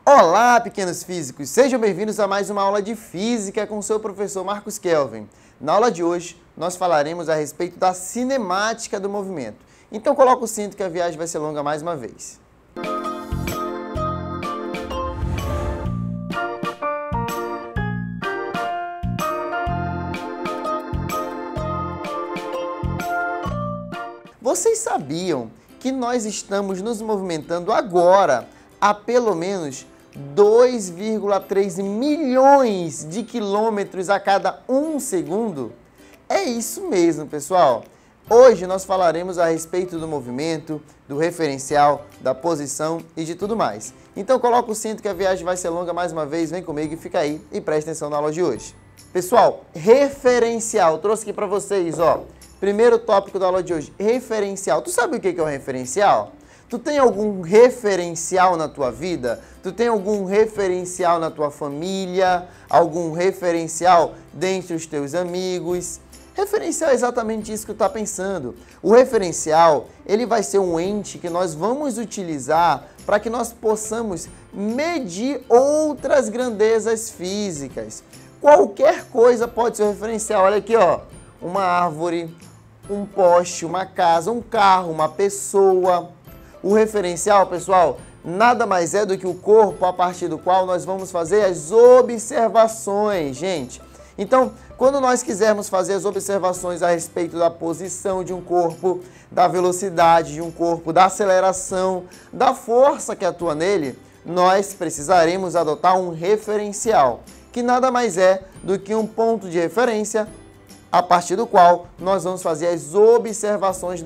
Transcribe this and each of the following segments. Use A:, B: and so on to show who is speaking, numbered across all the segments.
A: Olá, pequenos físicos! Sejam bem-vindos a mais uma aula de Física com o seu professor Marcos Kelvin. Na aula de hoje, nós falaremos a respeito da cinemática do movimento. Então, coloca o cinto que a viagem vai ser longa mais uma vez. Vocês sabiam que nós estamos nos movimentando agora a pelo menos 2,3 milhões de quilômetros a cada 1 segundo? É isso mesmo, pessoal! Hoje nós falaremos a respeito do movimento, do referencial, da posição e de tudo mais. Então coloca o cinto que a viagem vai ser longa mais uma vez, vem comigo e fica aí e presta atenção na aula de hoje. Pessoal, referencial, trouxe aqui para vocês, ó. Primeiro tópico da aula de hoje, referencial. Tu sabe o que é um referencial? Tu tem algum referencial na tua vida? Tu tem algum referencial na tua família? Algum referencial dentre os teus amigos? Referencial é exatamente isso que tu está pensando. O referencial, ele vai ser um ente que nós vamos utilizar para que nós possamos medir outras grandezas físicas. Qualquer coisa pode ser um referencial. Olha aqui, ó. Uma árvore, um poste, uma casa, um carro, uma pessoa. O referencial, pessoal, nada mais é do que o corpo a partir do qual nós vamos fazer as observações, gente. Então, quando nós quisermos fazer as observações a respeito da posição de um corpo, da velocidade de um corpo, da aceleração, da força que atua nele, nós precisaremos adotar um referencial, que nada mais é do que um ponto de referência a partir do qual nós vamos fazer as observações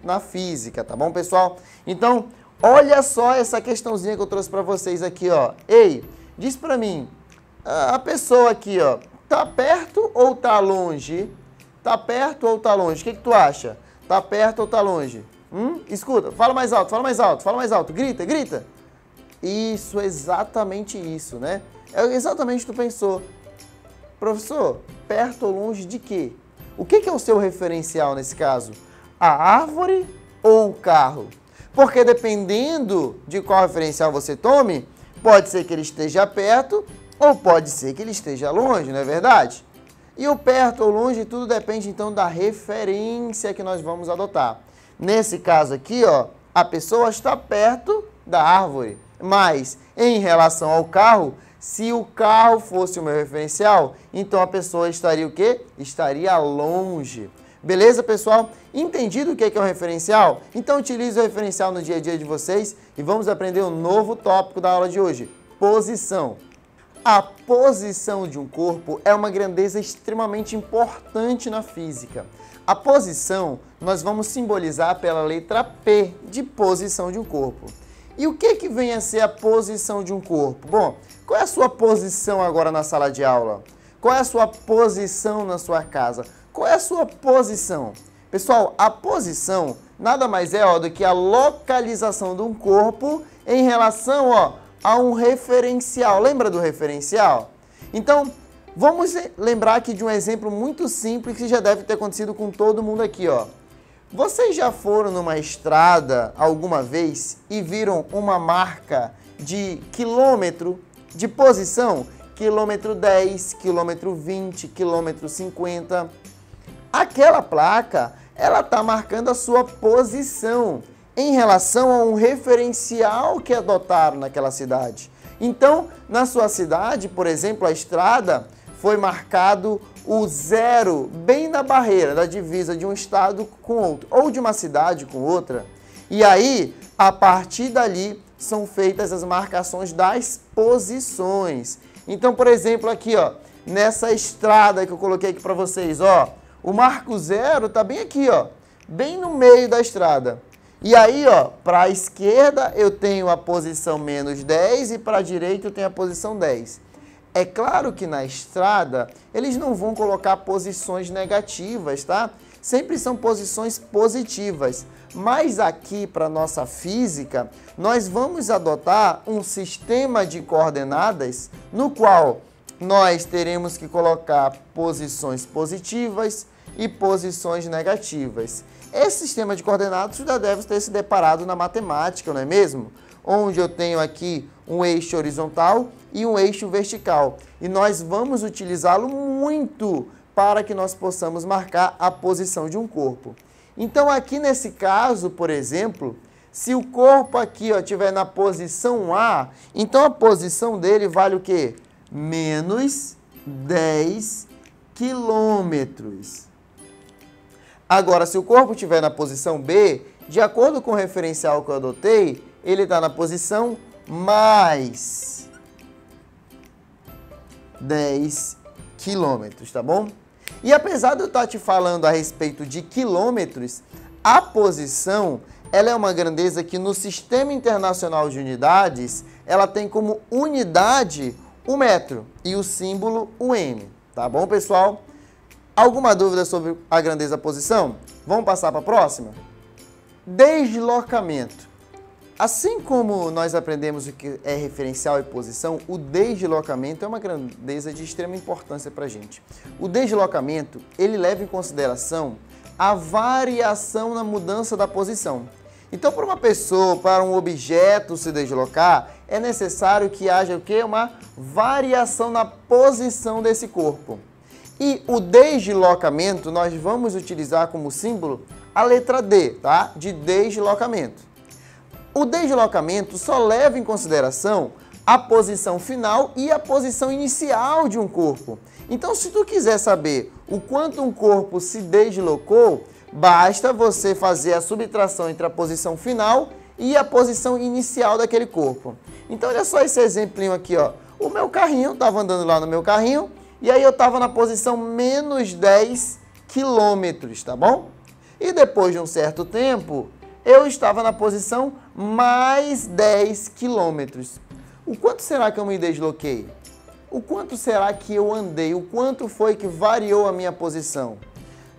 A: na física, tá bom, pessoal? Então, olha só essa questãozinha que eu trouxe para vocês aqui, ó. Ei, diz para mim, a pessoa aqui, ó, tá perto ou tá longe? Tá perto ou tá longe? O que tu acha? Tá perto ou tá longe? Escuta, fala mais alto, fala mais alto, fala mais alto, grita, grita. Isso, exatamente isso, né? É exatamente o que tu pensou. Professor, perto ou longe de quê? O que é o seu referencial nesse caso? A árvore ou o carro? Porque dependendo de qual referencial você tome, pode ser que ele esteja perto ou pode ser que ele esteja longe, não é verdade? E o perto ou longe, tudo depende então da referência que nós vamos adotar. Nesse caso aqui, ó, a pessoa está perto da árvore, mas em relação ao carro, se o carro fosse o meu referencial, então a pessoa estaria o quê? Estaria longe. Beleza, pessoal? Entendido o que é um referencial? Então utilize o referencial no dia a dia de vocês e vamos aprender um novo tópico da aula de hoje, posição. A posição de um corpo é uma grandeza extremamente importante na física. A posição nós vamos simbolizar pela letra P de posição de um corpo. E o que vem a ser a posição de um corpo? Bom, qual é a sua posição agora na sala de aula? Qual é a sua posição na sua casa? Qual é a sua posição? Pessoal, a posição nada mais é do que a localização de um corpo em relação a um referencial. Lembra do referencial? Então, vamos lembrar aqui de um exemplo muito simples que já deve ter acontecido com todo mundo aqui, ó. Vocês já foram numa estrada alguma vez e viram uma marca de quilômetro de posição? Quilômetro 10, quilômetro 20, quilômetro 50. Aquela placa, ela está marcando a sua posição em relação a um referencial que adotaram naquela cidade. Então, na sua cidade, por exemplo, a estrada foi marcado o 0 bem na barreira da divisa de um estado com outro, ou de uma cidade com outra. E aí, a partir dali, são feitas as marcações das posições. Então, por exemplo, aqui, ó, nessa estrada que eu coloquei aqui para vocês, ó, o marco 0 tá bem aqui, ó, bem no meio da estrada. E aí, ó, para a esquerda eu tenho a posição menos 10 e para a direita eu tenho a posição 10. É claro que na estrada eles não vão colocar posições negativas, tá? Sempre são posições positivas. Mas aqui para nossa física, nós vamos adotar um sistema de coordenadas no qual nós teremos que colocar posições positivas e posições negativas. Esse sistema de coordenadas já deve ter se deparado na matemática, não é mesmo? onde eu tenho aqui um eixo horizontal e um eixo vertical. E nós vamos utilizá-lo muito para que nós possamos marcar a posição de um corpo. Então, aqui nesse caso, por exemplo, se o corpo aqui estiver na posição A, então a posição dele vale o quê? Menos 10 quilômetros. Agora, se o corpo estiver na posição B, de acordo com o referencial que eu adotei, ele está na posição mais 10 quilômetros, tá bom? E apesar de eu estar te falando a respeito de quilômetros, a posição ela é uma grandeza que no Sistema Internacional de Unidades, ela tem como unidade o metro e o símbolo o M. Tá bom, pessoal? Alguma dúvida sobre a grandeza da posição? Vamos passar para a próxima? Deslocamento. Assim como nós aprendemos o que é referencial e posição, o deslocamento é uma grandeza de extrema importância para a gente. O deslocamento, ele leva em consideração a variação na mudança da posição. Então, para uma pessoa, para um objeto se deslocar, é necessário que haja o quê? Uma variação na posição desse corpo. E o deslocamento, nós vamos utilizar como símbolo a letra D, tá? De deslocamento. O deslocamento só leva em consideração a posição final e a posição inicial de um corpo. Então, se tu quiser saber o quanto um corpo se deslocou, basta você fazer a subtração entre a posição final e a posição inicial daquele corpo. Então, olha só esse exemplinho aqui, ó. O meu carrinho, estava andando lá no meu carrinho, e aí eu estava na posição menos 10 quilômetros, tá bom? E depois de um certo tempo, eu estava na posição mais 10 quilômetros. O quanto será que eu me desloquei? O quanto será que eu andei? O quanto foi que variou a minha posição?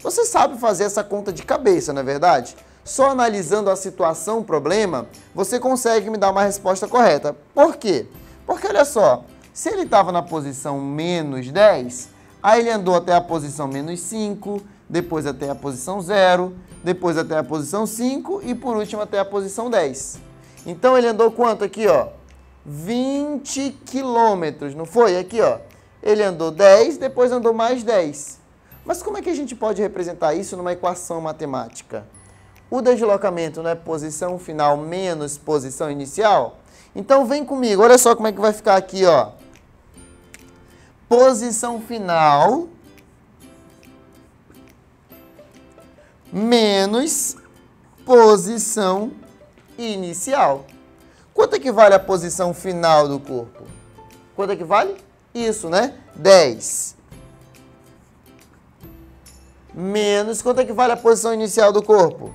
A: Você sabe fazer essa conta de cabeça, não é verdade? Só analisando a situação, o problema, você consegue me dar uma resposta correta. Por quê? Porque olha só, se ele estava na posição menos 10, aí ele andou até a posição menos 5, depois até a posição 0, depois até a posição 5 e por último até a posição 10. Então ele andou quanto aqui, ó? 20 quilômetros, não foi? Aqui, ó. Ele andou 10, depois andou mais 10. Mas como é que a gente pode representar isso numa equação matemática? O deslocamento não é posição final menos posição inicial? Então vem comigo, olha só como é que vai ficar aqui, ó. Posição final menos posição inicial. Quanto é que vale a posição final do corpo? Quanto é que vale? Isso, né? 10. Menos, quanto é que vale a posição inicial do corpo?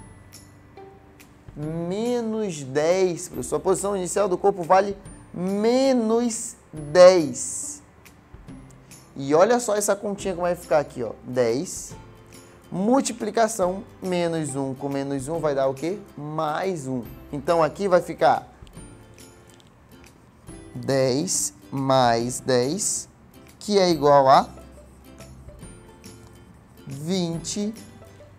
A: Menos 10, professor. A posição inicial do corpo vale menos 10. E olha só essa continha como vai ficar aqui, ó. 10. Multiplicação, menos 1 com menos 1 vai dar o quê? Mais 1. Então aqui vai ficar 10 mais 10, que é igual a 20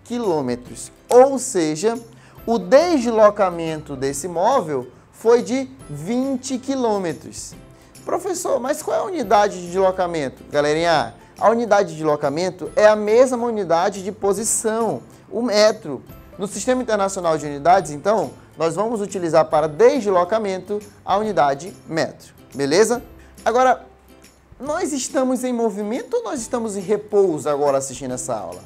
A: quilômetros. Ou seja, o deslocamento desse móvel foi de 20 quilômetros. Professor, mas qual é a unidade de deslocamento? Galerinha, a unidade de deslocamento é a mesma unidade de posição, o metro. No Sistema Internacional de Unidades, então, nós vamos utilizar para deslocamento a unidade metro. Beleza? Agora, nós estamos em movimento ou nós estamos em repouso agora assistindo essa aula?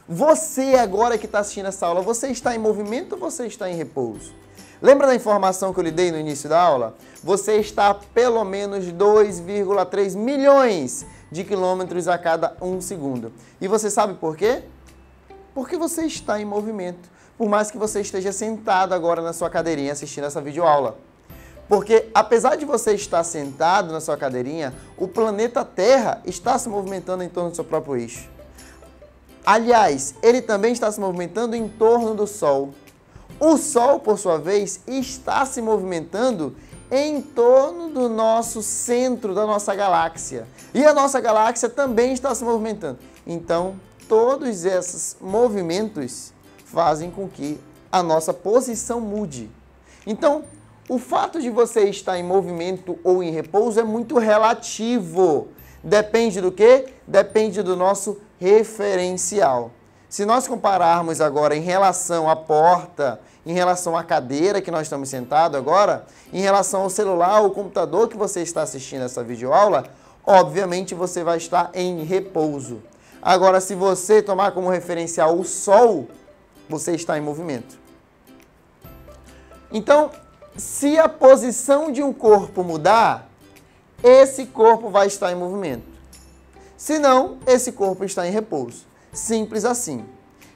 A: Você agora que está assistindo essa aula, você está em movimento ou você está em repouso? Lembra da informação que eu lhe dei no início da aula? Você está a pelo menos 2,3 milhões de quilômetros a cada 1 segundo. E você sabe por quê? Porque você está em movimento. Por mais que você esteja sentado agora na sua cadeirinha assistindo essa videoaula. Porque apesar de você estar sentado na sua cadeirinha, o planeta Terra está se movimentando em torno do seu próprio eixo. Aliás, ele também está se movimentando em torno do Sol. O Sol, por sua vez, está se movimentando em torno do nosso centro, da nossa galáxia. E a nossa galáxia também está se movimentando. Então, todos esses movimentos fazem com que a nossa posição mude. Então, O fato de você estar em movimento ou em repouso é muito relativo. Depende do quê? Depende do nosso referencial. Se nós compararmos agora em relação à porta, em relação à cadeira que nós estamos sentados agora, em relação ao celular ou computador que você está assistindo essa videoaula, obviamente você vai estar em repouso. Agora, se você tomar como referencial o sol, você está em movimento. Então, se a posição de um corpo mudar, esse corpo vai estar em movimento. Se não, esse corpo está em repouso. Simples assim.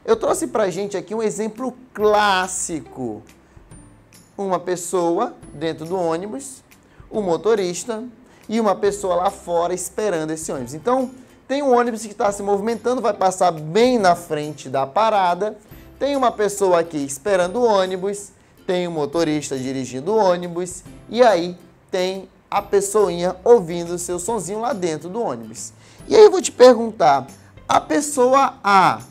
A: Eu trouxe pra gente aqui um exemplo clássico. Uma pessoa dentro do ônibus, um motorista e uma pessoa lá fora esperando esse ônibus. Então, tem um ônibus que está se movimentando, vai passar bem na frente da parada. Tem uma pessoa aqui esperando o ônibus, tem um motorista dirigindo o ônibus e aí tem a pessoinha ouvindo o seu sonzinho lá dentro do ônibus. E aí eu vou te perguntar, a pessoa A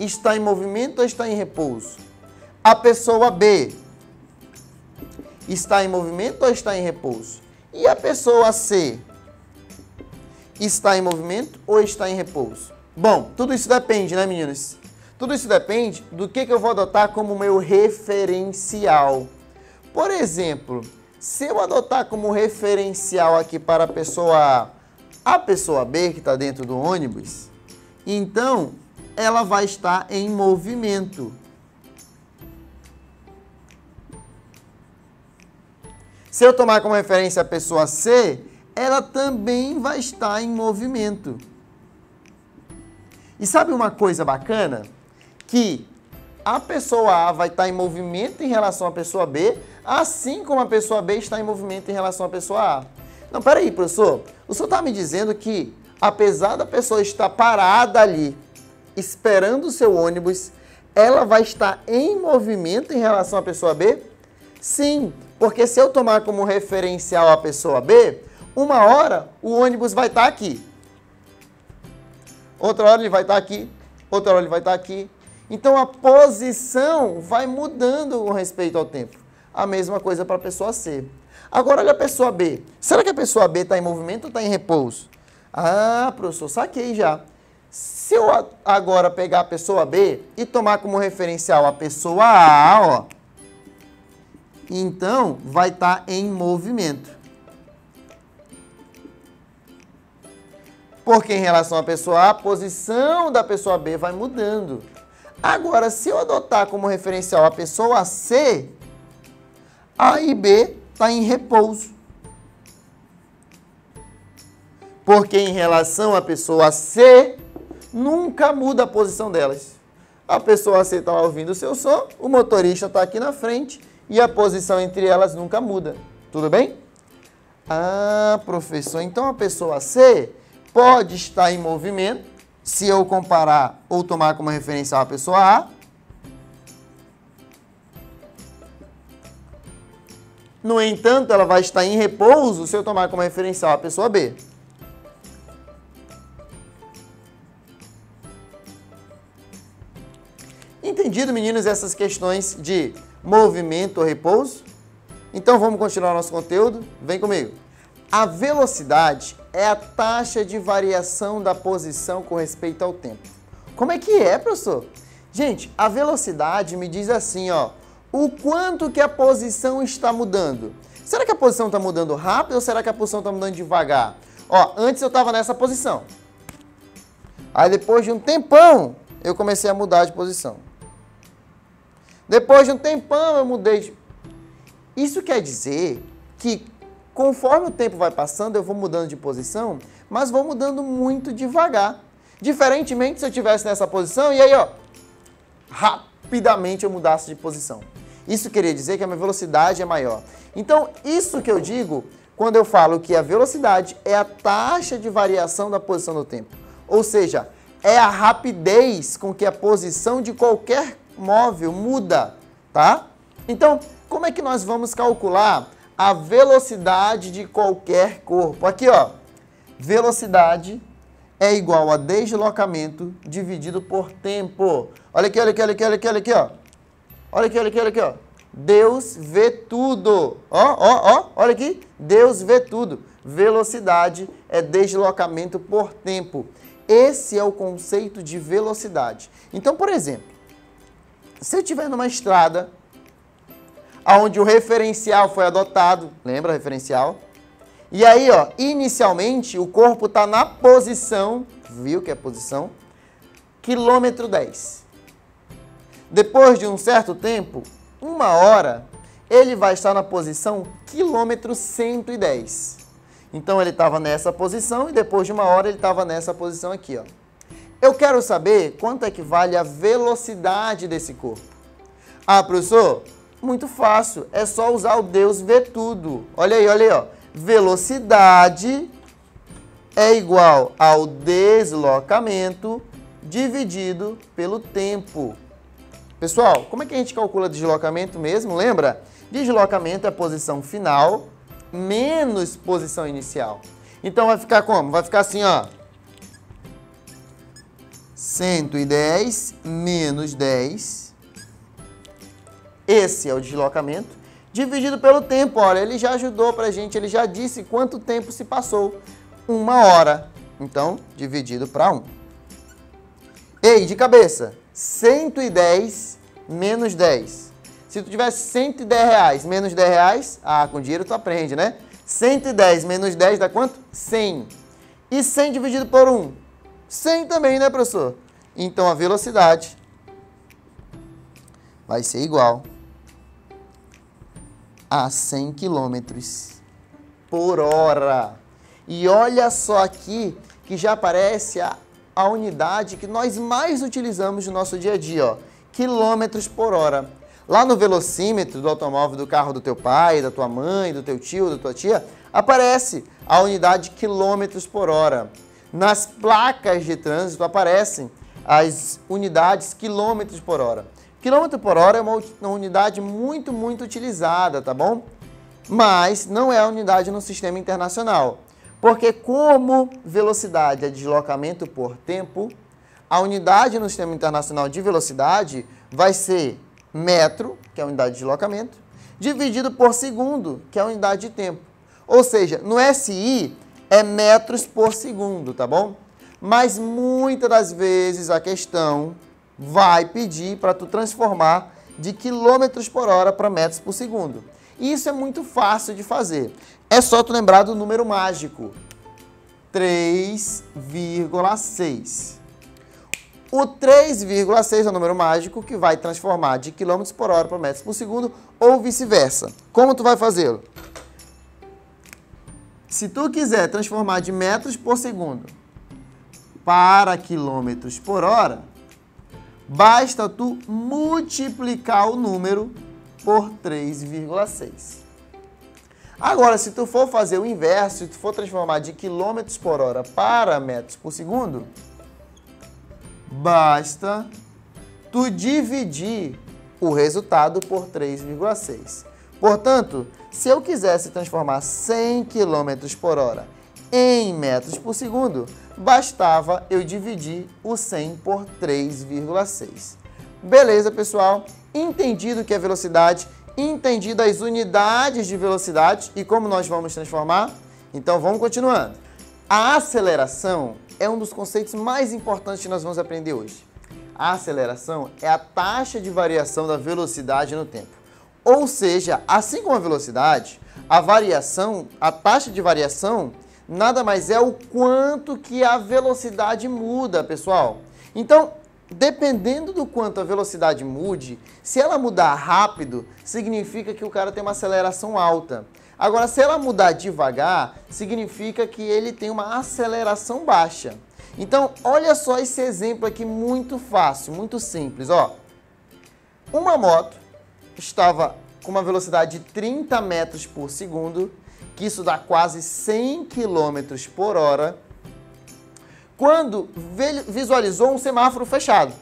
A: está em movimento ou está em repouso? A pessoa B está em movimento ou está em repouso? E a pessoa C está em movimento ou está em repouso? Bom, tudo isso depende, né, meninos? Tudo isso depende do que eu vou adotar como meu referencial. Por exemplo, se eu adotar como referencial aqui para a pessoa B, que está dentro do ônibus, então ela vai estar em movimento. Se eu tomar como referência a pessoa C, ela também vai estar em movimento. E sabe uma coisa bacana? Que a pessoa A vai estar em movimento em relação à pessoa B, assim como a pessoa B está em movimento em relação à pessoa A. Não, peraí, professor. O senhor está me dizendo que, apesar da pessoa estar parada ali, esperando o seu ônibus, ela vai estar em movimento em relação à pessoa B? Sim, porque se eu tomar como referencial a pessoa B, uma hora o ônibus vai estar aqui. Outra hora ele vai estar aqui, outra hora ele vai estar aqui. Então a posição vai mudando com respeito ao tempo. A mesma coisa para a pessoa C. Agora olha a pessoa B. Será que a pessoa B está em movimento ou está em repouso? Ah, professor, saquei já. Se eu agora pegar a pessoa B e tomar como referencial a pessoa A, ó, então vai estar em movimento. Porque em relação à pessoa A, a posição da pessoa B vai mudando. Agora, se eu adotar como referencial a pessoa C, A e B está em repouso. Porque em relação à pessoa C, nunca muda a posição delas. A pessoa C está ouvindo o seu som, o motorista está aqui na frente e a posição entre elas nunca muda. Tudo bem? Ah, professor, então a pessoa C pode estar em movimento, se eu comparar ou tomar como referencial a pessoa A. No entanto, ela vai estar em repouso se eu tomar como referencial a pessoa B. Entendido, meninos, essas questões de movimento ou repouso? Então vamos continuar nosso conteúdo? Vem comigo. A velocidade é a taxa de variação da posição com respeito ao tempo. Como é que é, professor? Gente, a velocidade me diz assim, ó, o quanto que a posição está mudando. Será que a posição está mudando rápido ou será que a posição está mudando devagar? Ó, antes eu estava nessa posição. Aí depois de um tempão, eu comecei a mudar de posição. Depois de um tempão, eu mudei de... Isso quer dizer que conforme o tempo vai passando, eu vou mudando de posição, mas vou mudando muito devagar. Diferentemente se eu estivesse nessa posição e aí, ó, rapidamente eu mudasse de posição. Isso queria dizer que a minha velocidade é maior. Então, isso que eu digo quando eu falo que a velocidade é a taxa de variação da posição do tempo. Ou seja, é a rapidez com que a posição de qualquer móvel muda, tá? Então, como é que nós vamos calcular a velocidade de qualquer corpo? Aqui, ó, velocidade é igual a deslocamento dividido por tempo. Olha aqui, olha aqui, olha aqui, olha aqui, olha aqui, ó. Olha aqui, olha aqui, olha aqui, ó. Deus vê tudo. Olha aqui. Deus vê tudo. Velocidade é deslocamento por tempo. Esse é o conceito de velocidade. Então, por exemplo, se eu estiver numa estrada onde o referencial foi adotado, lembra o referencial? E aí, ó, inicialmente o corpo está na posição, viu que é posição? Quilômetro 10. Depois de um certo tempo, 1 hora, ele vai estar na posição quilômetro 110. Então ele estava nessa posição e depois de 1 hora ele estava nessa posição aqui, ó. Eu quero saber quanto é que vale a velocidade desse corpo. Ah, professor, muito fácil, é só usar o Deus vê tudo. Olha aí, ó. Velocidade é igual ao deslocamento dividido pelo tempo. Pessoal, como é que a gente calcula deslocamento mesmo? Lembra? Deslocamento é a posição final menos posição inicial. Então vai ficar como? Vai ficar assim, ó. 110 menos 10. Esse é o deslocamento. Dividido pelo tempo, olha, ele já ajudou pra gente, ele já disse quanto tempo se passou. 1 hora. Então, dividido para 1. Ei, de cabeça, 110 menos 10. Se tu tivesse 110 reais menos 10 reais, com dinheiro tu aprende, né? 110 menos 10 dá quanto? 100. E 100 dividido por 1? 100 também, né, professor? Então, a velocidade vai ser igual a 100 km por hora. E olha só aqui que já aparece a unidade que nós mais utilizamos no nosso dia a dia, ó, quilômetros por hora. Lá no velocímetro do automóvel, do carro do teu pai, da tua mãe, do teu tio, da tua tia, aparece a unidade quilômetros por hora. Nas placas de trânsito aparecem as unidades quilômetros por hora. Quilômetro por hora é uma unidade muito utilizada, tá bom? Mas não é a unidade no sistema internacional. Porque como velocidade é deslocamento por tempo, a unidade no sistema internacional de velocidade vai ser metro, que é a unidade de deslocamento, dividido por segundo, que é a unidade de tempo. Ou seja, no SI é metros por segundo, tá bom? Mas muitas das vezes a questão vai pedir para tu transformar de quilômetros por hora para metros por segundo. E isso é muito fácil de fazer. É só tu lembrar do número mágico, 3,6. O 3,6 é o número mágico que vai transformar de quilômetros por hora para metros por segundo ou vice-versa. Como tu vai fazê-lo? Se tu quiser transformar de metros por segundo para quilômetros por hora, basta tu multiplicar o número por 3,6. Agora, se tu for fazer o inverso, se tu for transformar de quilômetros por hora para metros por segundo, basta tu dividir o resultado por 3,6. Portanto, se eu quisesse transformar 100 km por hora em metros por segundo, bastava eu dividir o 100 por 3,6. Beleza, pessoal? Entendido o que é velocidade, entendido as unidades de velocidade e como nós vamos transformar? Então, vamos continuando. A aceleração é um dos conceitos mais importantes que nós vamos aprender hoje. A aceleração é a taxa de variação da velocidade no tempo. Ou seja, assim como a velocidade, a variação, a taxa de variação, nada mais é o quanto que a velocidade muda, pessoal. Então, dependendo do quanto a velocidade mude, se ela mudar rápido, significa que o cara tem uma aceleração alta. Agora, se ela mudar devagar, significa que ele tem uma aceleração baixa. Então, olha só esse exemplo aqui muito fácil, muito simples, ó. Uma moto estava com uma velocidade de 30 metros por segundo, que isso dá quase 100 km por hora, quando visualizou um semáforo fechado.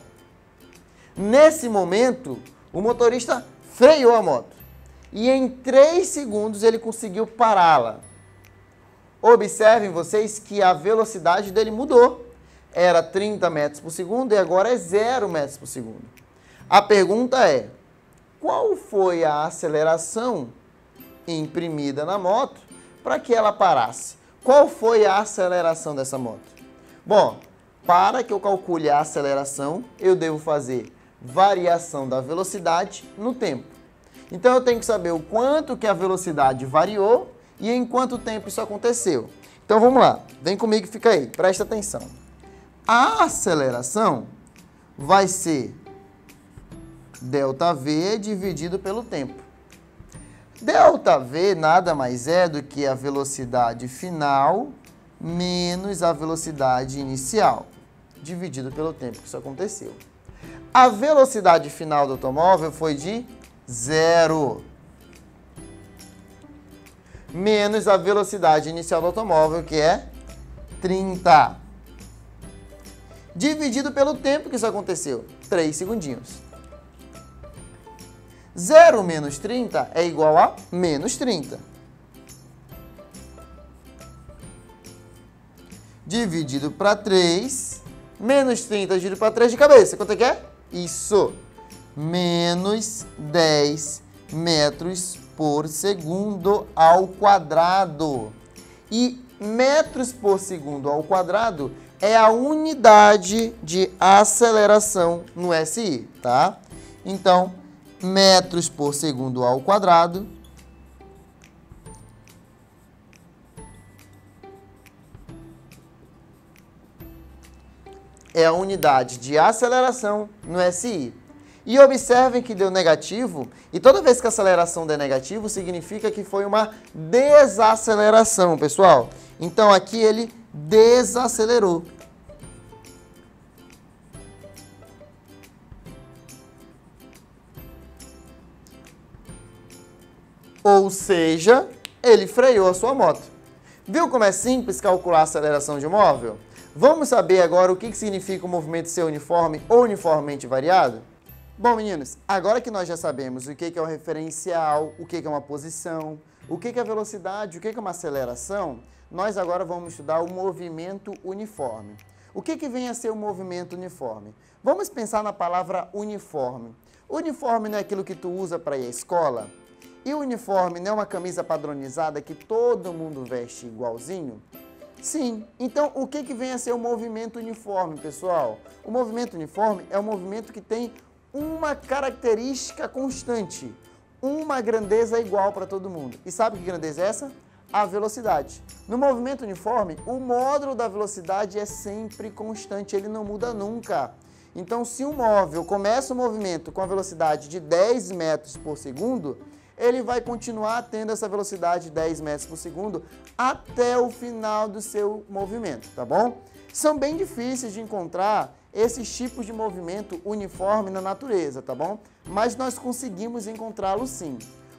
A: Nesse momento, o motorista freou a moto e em 3 segundos ele conseguiu pará-la. Observem vocês que a velocidade dele mudou. Era 30 metros por segundo e agora é 0 metros por segundo. A pergunta é, qual foi a aceleração imprimida na moto para que ela parasse? Qual foi a aceleração dessa moto? Bom, para que eu calcule a aceleração, eu devo fazer variação da velocidade no tempo. Então eu tenho que saber o quanto que a velocidade variou e em quanto tempo isso aconteceu. Então vamos lá, vem comigo e fica aí, presta atenção. A aceleração vai ser ΔV dividido pelo tempo. ΔV nada mais é do que a velocidade final menos a velocidade inicial, dividido pelo tempo que isso aconteceu. A velocidade final do automóvel foi de 0, menos a velocidade inicial do automóvel, que é 30, dividido pelo tempo que isso aconteceu, 3 segundinhos. 0 menos 30 é igual a menos 30. Dividido para 3, menos 30 dividido para 3 de cabeça. Quanto é que é? Isso, menos 10 metros por segundo ao quadrado. E metros por segundo ao quadrado é a unidade de aceleração no SI, tá? Então, metros por segundo ao quadrado é a unidade de aceleração no SI. E observem que deu negativo, e toda vez que a aceleração der negativo, significa que foi uma desaceleração, pessoal. Então aqui ele desacelerou. Ou seja, ele freou a sua moto. Viu como é simples calcular a aceleração de um móvel? Vamos saber agora o que significa o movimento ser uniforme ou uniformemente variado? Bom, meninos, agora que nós já sabemos o que é um referencial, o que é uma posição, o que é velocidade, o que é uma aceleração, nós agora vamos estudar o movimento uniforme. O que vem a ser o movimento uniforme? Vamos pensar na palavra uniforme. Uniforme não é aquilo que tu usa para ir à escola? E o uniforme não é uma camisa padronizada que todo mundo veste igualzinho? Sim. Então, o que vem a ser o movimento uniforme, pessoal? O movimento uniforme é um movimento que tem uma característica constante, uma grandeza igual para todo mundo. E sabe que grandeza é essa? A velocidade. No movimento uniforme, o módulo da velocidade é sempre constante, ele não muda nunca. Então, se um móvel começa o movimento com a velocidade de 10 metros por segundo, ele vai continuar tendo essa velocidade de 10 metros por segundo até o final do seu movimento, tá bom? São bem difíceis de encontrar esses tipos de movimento uniforme na natureza, tá bom? Mas nós conseguimos encontrá-lo sim.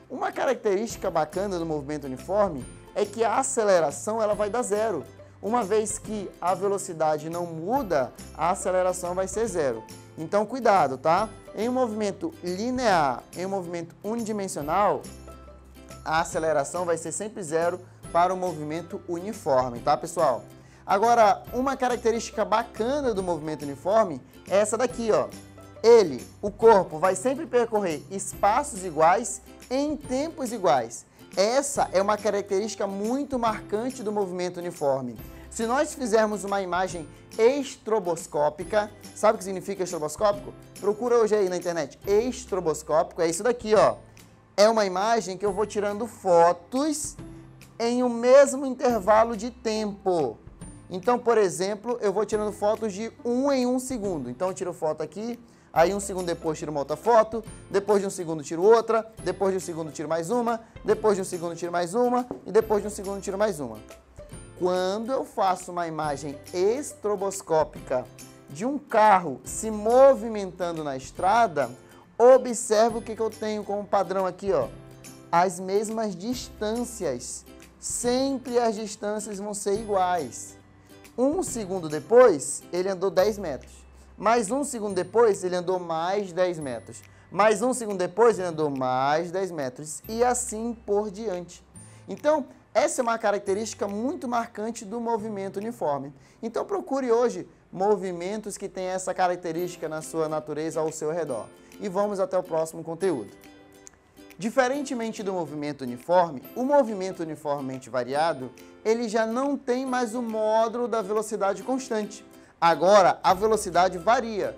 A: Uma característica bacana do movimento uniforme é que a aceleração ela vai dar zero. Uma vez que a velocidade não muda, a aceleração vai ser zero. Então, cuidado, tá? Em um movimento linear, em um movimento unidimensional, a aceleração vai ser sempre zero para o movimento uniforme, tá, pessoal? Agora, uma característica bacana do movimento uniforme é essa daqui, ó. Ele, o corpo, vai sempre percorrer espaços iguais em tempos iguais. Essa é uma característica muito marcante do movimento uniforme. Se nós fizermos uma imagem estroboscópica, sabe o que significa estroboscópico? Procura hoje aí na internet. Estroboscópico é isso daqui, ó. É uma imagem que eu vou tirando fotos em um mesmo intervalo de tempo. Então, por exemplo, eu vou tirando fotos de 1 em 1 segundo. Então, eu tiro foto aqui, aí 1 segundo depois tiro uma outra foto, depois de 1 segundo tiro outra, depois de 1 segundo tiro mais uma, depois de 1 segundo tiro mais uma e depois de 1 segundo tiro mais uma. Quando eu faço uma imagem estroboscópica de um carro se movimentando na estrada, observe o que eu tenho como padrão aqui, ó. As mesmas distâncias. Sempre as distâncias vão ser iguais. 1 segundo depois, ele andou 10 metros. Mais 1 segundo depois, ele andou mais 10 metros. Mais 1 segundo depois, ele andou mais 10 metros. E assim por diante. Então, essa é uma característica muito marcante do movimento uniforme. Então, procure hoje movimentos que têm essa característica na sua natureza ao seu redor. E vamos até o próximo conteúdo. Diferentemente do movimento uniforme, o movimento uniformemente variado, ele já não tem mais o módulo da velocidade constante. Agora, a velocidade varia,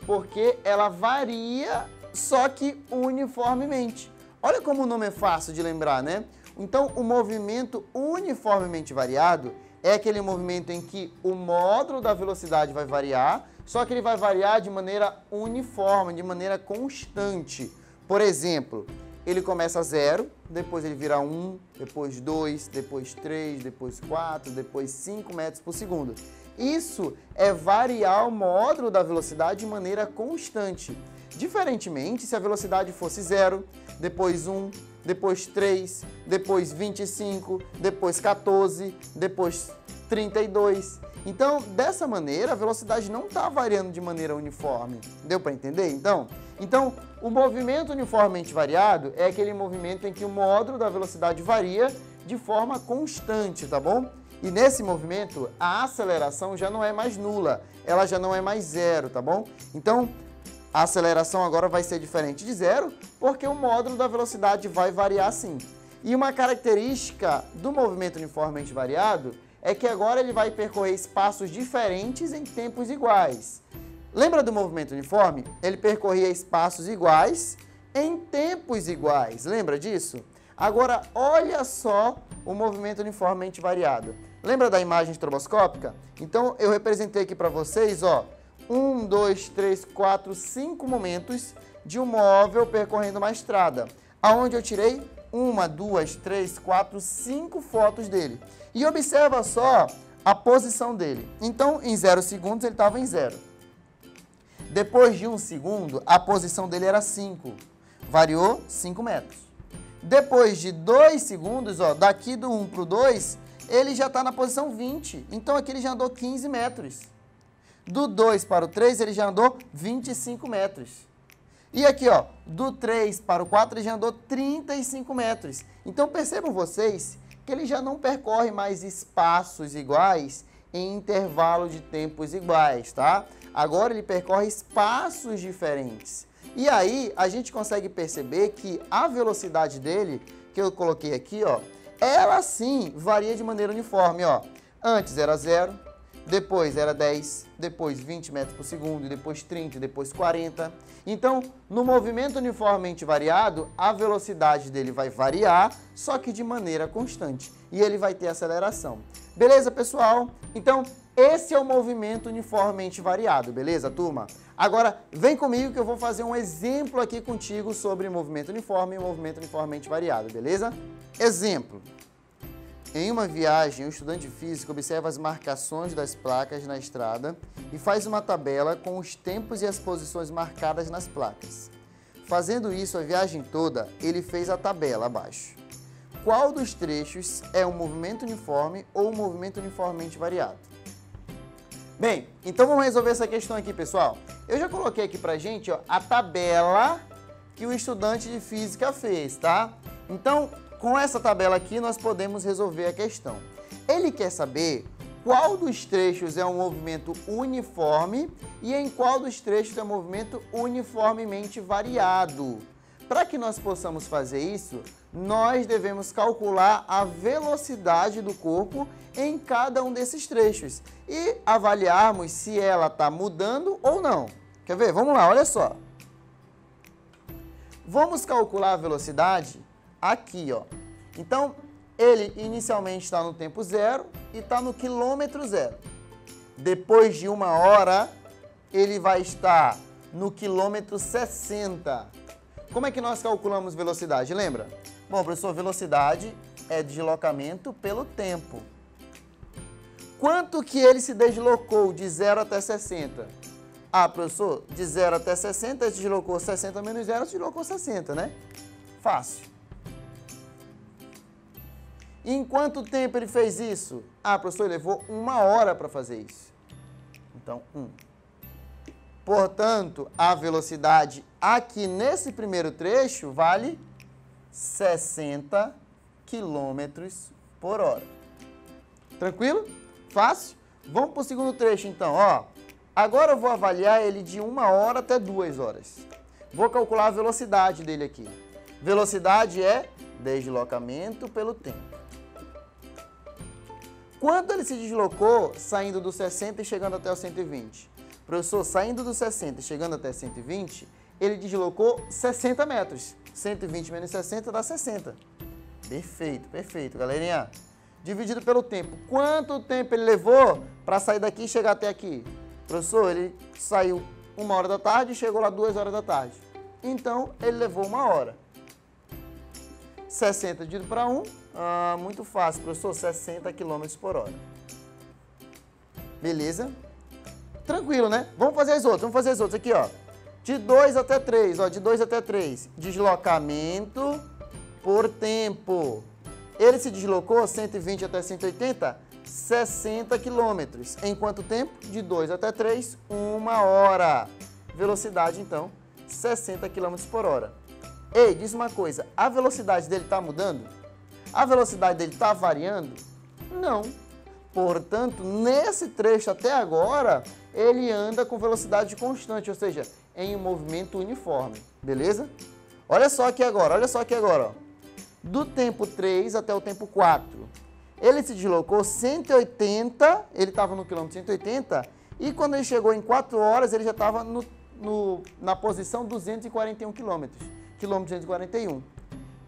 A: porque ela varia, só que uniformemente. Olha como o nome é fácil de lembrar, né? Então, o movimento uniformemente variado é aquele movimento em que o módulo da velocidade vai variar, só que ele vai variar de maneira uniforme, de maneira constante. Por exemplo, ele começa a 0, depois ele vira 1, depois 2, depois 3, depois 4, depois 5 metros por segundo. Isso é variar o módulo da velocidade de maneira constante. Diferentemente, se a velocidade fosse 0, depois 1, depois 3, depois 25, depois 14, depois 32. Então, dessa maneira, a velocidade não está variando de maneira uniforme. Deu para entender, então? Então, o movimento uniformemente variado é aquele movimento em que o módulo da velocidade varia de forma constante, tá bom? E nesse movimento, a aceleração já não é mais nula, ela já não é mais 0, tá bom? Então, a aceleração agora vai ser diferente de 0, porque o módulo da velocidade vai variar sim. E uma característica do movimento uniformemente variado é que agora ele vai percorrer espaços diferentes em tempos iguais. Lembra do movimento uniforme? Ele percorria espaços iguais em tempos iguais. Lembra disso? Agora, olha só o movimento uniformemente variado. Lembra da imagem estroboscópica? Então, eu representei aqui para vocês, ó, 1, 2, 3, 4, 5 momentos de um móvel percorrendo uma estrada, aonde eu tirei 1, 2, 3, 4, 5 fotos dele. E observa só a posição dele. Então, em 0 segundos, ele estava em 0. Depois de 1 segundo, a posição dele era 5. Variou 5 metros. Depois de 2 segundos, ó, daqui do 1 para o 2, ele já está na posição 20. Então, aqui ele já andou 15 metros. Do 2 para o 3, ele já andou 25 metros. E aqui, ó, do 3 para o 4, ele já andou 35 metros. Então, percebam vocês que ele já não percorre mais espaços iguais em intervalo de tempos iguais, tá? Agora ele percorre espaços diferentes. E aí, a gente consegue perceber que a velocidade dele, que eu coloquei aqui, ó, ela sim varia de maneira uniforme, ó. Antes era 0, depois era 10, depois 20 metros por segundo, depois 30, depois 40. Então, no movimento uniformemente variado, a velocidade dele vai variar, só que de maneira constante. E ele vai ter aceleração. Beleza, pessoal? Então, esse é o movimento uniformemente variado, beleza, turma? Agora, vem comigo que eu vou fazer um exemplo aqui contigo sobre movimento uniforme e movimento uniformemente variado, beleza? Exemplo. Em uma viagem, o estudante físico observa as marcações das placas na estrada e faz uma tabela com os tempos e as posições marcadas nas placas. Fazendo isso a viagem toda, ele fez a tabela abaixo. Qual dos trechos é um movimento uniforme ou um movimento uniformemente variado? Bem, então vamos resolver essa questão aqui, pessoal. Eu já coloquei aqui pra gente, ó, a tabela que o estudante de física fez, tá? Então, com essa tabela aqui, nós podemos resolver a questão. Ele quer saber qual dos trechos é um movimento uniforme e em qual dos trechos é um movimento uniformemente variado. Para que nós possamos fazer isso, nós devemos calcular a velocidade do corpo em cada um desses trechos e avaliarmos se ela está mudando ou não. Quer ver? Vamos lá, olha só. Vamos calcular a velocidade aqui, ó. Então, ele inicialmente está no tempo 0 e está no quilômetro 0. Depois de 1 hora, ele vai estar no quilômetro 60. Como é que nós calculamos velocidade? Lembra? Bom, professor, velocidade é deslocamento pelo tempo. Quanto que ele se deslocou de 0 até 60? Ah, professor, de 0 até 60, ele se deslocou 60 menos 0, se deslocou 60, né? Fácil. E em quanto tempo ele fez isso? Ah, professor, ele levou 1 hora para fazer isso. Então, 1. Portanto, a velocidade aqui nesse primeiro trecho vale 60 km por hora. Tranquilo? Fácil? Vamos para o segundo trecho, então. Ó, agora eu vou avaliar ele de 1 hora até 2 horas. Vou calcular a velocidade dele aqui. Velocidade é deslocamento pelo tempo. Quanto ele se deslocou saindo do 60 e chegando até o 120? Professor, saindo do 60 e chegando até 120, ele deslocou 60 metros. 120 menos 60 dá 60. Perfeito, perfeito, galerinha. Dividido pelo tempo. Quanto tempo ele levou para sair daqui e chegar até aqui? Professor, ele saiu 1h da tarde e chegou lá 2h da tarde. Então, ele levou 1 hora. 60 dividido para 1, muito fácil, professor, 60 km por hora. Beleza? Tranquilo, né? Vamos fazer as outras, aqui, ó. De 2 até 3, ó, de 2 até 3, deslocamento por tempo. Ele se deslocou 120 até 180, 60 km. Em quanto tempo? De 2 até 3, 1 hora. Velocidade, então, 60 km por hora. Ei, diz uma coisa, a velocidade dele está mudando? A velocidade dele está variando? Não. Portanto, nesse trecho até agora, ele anda com velocidade constante, ou seja, em um movimento uniforme, beleza? Olha só aqui agora, ó. Do tempo 3 até o tempo 4, ele se deslocou 180, ele estava no quilômetro 180, e quando ele chegou em 4 horas, ele já estava na posição 241 quilômetros. Quilômetro 241.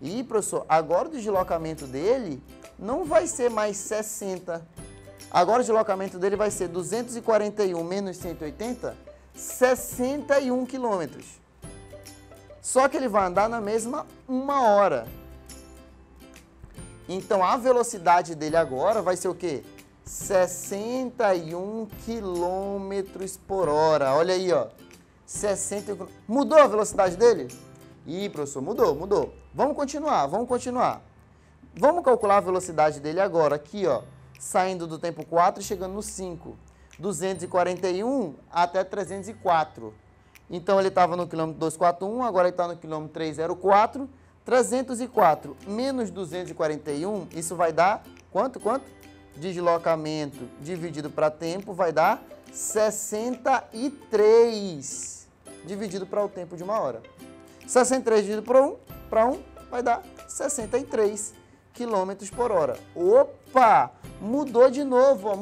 A: E, professor, agora o deslocamento dele não vai ser mais 60. Agora o deslocamento dele vai ser 241 menos 180, 61 quilômetros. Só que ele vai andar na mesma 1 hora. Então, a velocidade dele agora vai ser o quê? 61 quilômetros por hora. Olha aí, ó. 60. Mudou a velocidade dele? Ih, professor, mudou. Vamos continuar. Vamos calcular a velocidade dele agora, aqui, ó, saindo do tempo 4 e chegando no 5. 241 até 304. Então, ele estava no quilômetro 241, agora ele está no quilômetro 304. 304 menos 241, isso vai dar quanto? Deslocamento dividido para tempo vai dar 63 dividido para o tempo de 1 hora. 63 dividido para 1 vai dar 63 km por hora. Opa! Mudou de novo, ó,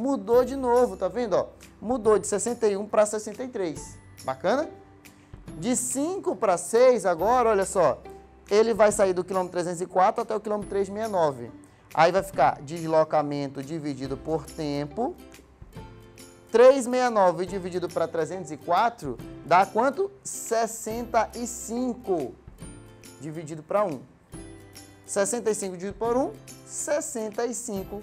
A: tá vendo? Ó? Mudou de 61 para 63. Bacana? De 5 para 6 agora, olha só, ele vai sair do quilômetro 304 até o quilômetro 369. Aí vai ficar deslocamento dividido por tempo. 369 dividido para 304 dá quanto? 65 dividido para 1. 65 dividido por 1, 65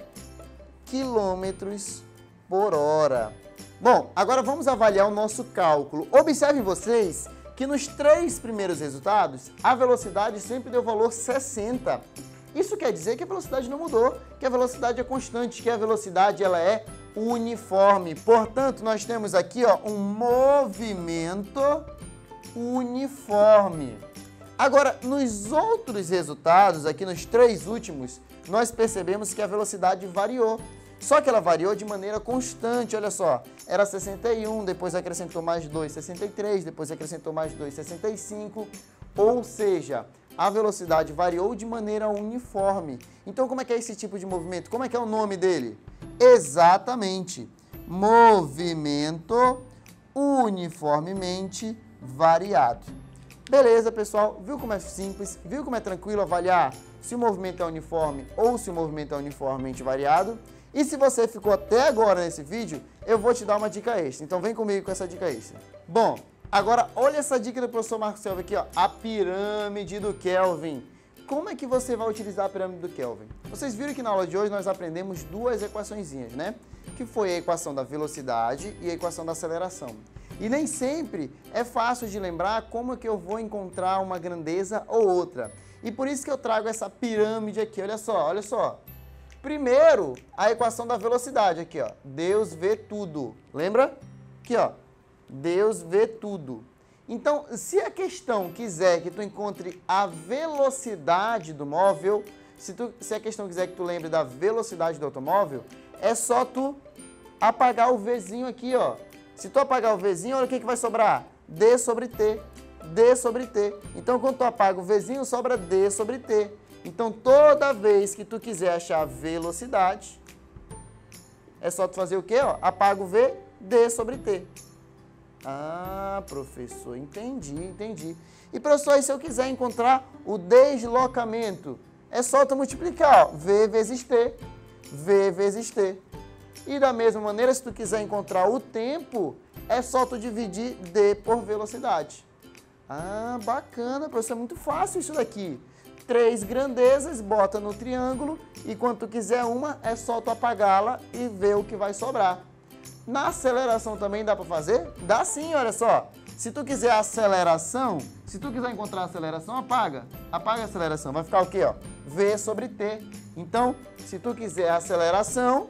A: quilômetros por hora. Bom, agora vamos avaliar o nosso cálculo. Observem vocês que nos 3 primeiros resultados, a velocidade sempre deu valor 60. Isso quer dizer que a velocidade não mudou, que a velocidade é constante, que a velocidade ela é uniforme. Portanto, nós temos aqui, ó, um movimento uniforme. Agora, nos outros resultados, aqui nos 3 últimos, nós percebemos que a velocidade variou. Só que ela variou de maneira constante, olha só. Era 61, depois acrescentou mais 2, 63, depois acrescentou mais 2, 65. Ou seja, a velocidade variou de maneira uniforme. Então, como é que é esse tipo de movimento? Como é que é o nome dele? Exatamente, movimento uniformemente variado. Beleza, pessoal? Viu como é simples? Viu como é tranquilo avaliar se o movimento é uniforme ou se o movimento é uniformemente variado? E se você ficou até agora nesse vídeo, eu vou te dar uma dica extra. Então vem comigo com essa dica extra. Bom, agora olha essa dica do professor Marco Selva aqui, ó, a pirâmide do Kelvin. Como é que você vai utilizar a pirâmide do Kelvin? Vocês viram que na aula de hoje nós aprendemos 2 equaçõezinhas, né? Que foi a equação da velocidade e a equação da aceleração. E nem sempre é fácil de lembrar como é que eu vou encontrar uma grandeza ou outra. E por isso que eu trago essa pirâmide aqui, olha só. Primeiro, a equação da velocidade aqui, ó. Deus vê tudo. Lembra? Aqui, ó. Deus vê tudo. Então, se a questão quiser que tu encontre a velocidade do móvel, se a questão quiser que tu lembre da velocidade do automóvel, é só tu apagar o Vzinho aqui, ó. Se tu apagar o Vzinho, olha o que vai sobrar. D sobre T. d sobre t. Então, quando tu apaga o vzinho, sobra d sobre t. Então, toda vez que tu quiser achar a velocidade, é só tu fazer o quê? Ó, apaga o v, d sobre t. Ah, professor, entendi. E, professor, e se eu quiser encontrar o deslocamento? É só tu multiplicar, ó, v vezes t, v vezes t. E da mesma maneira, se tu quiser encontrar o tempo, é só tu dividir d por velocidade. Ah, bacana, professor, é muito fácil isso daqui. 3 grandezas, bota no triângulo e quando tu quiser uma, é só tu apagá-la e ver o que vai sobrar. Na aceleração também dá para fazer? Dá sim, olha só. Se tu quiser a aceleração, se tu quiser encontrar a aceleração, apaga. Apaga a aceleração, vai ficar o quê? Ó? V sobre T. Então, se tu quiser a aceleração,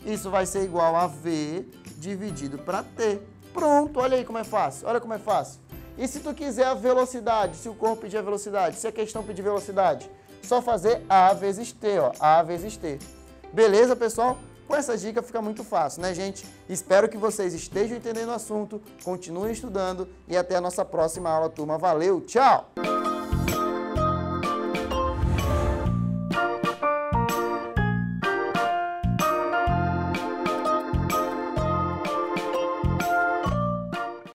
A: isso vai ser igual a V dividido para T. Pronto, olha aí como é fácil, olha como é fácil. E se tu quiser a velocidade, se o corpo pedir a velocidade, se a questão pedir velocidade, só fazer A vezes T, ó, A vezes T. Beleza, pessoal? Com essa dica fica muito fácil, né, gente? Espero que vocês estejam entendendo o assunto, continuem estudando e até a nossa próxima aula, turma. Valeu, tchau!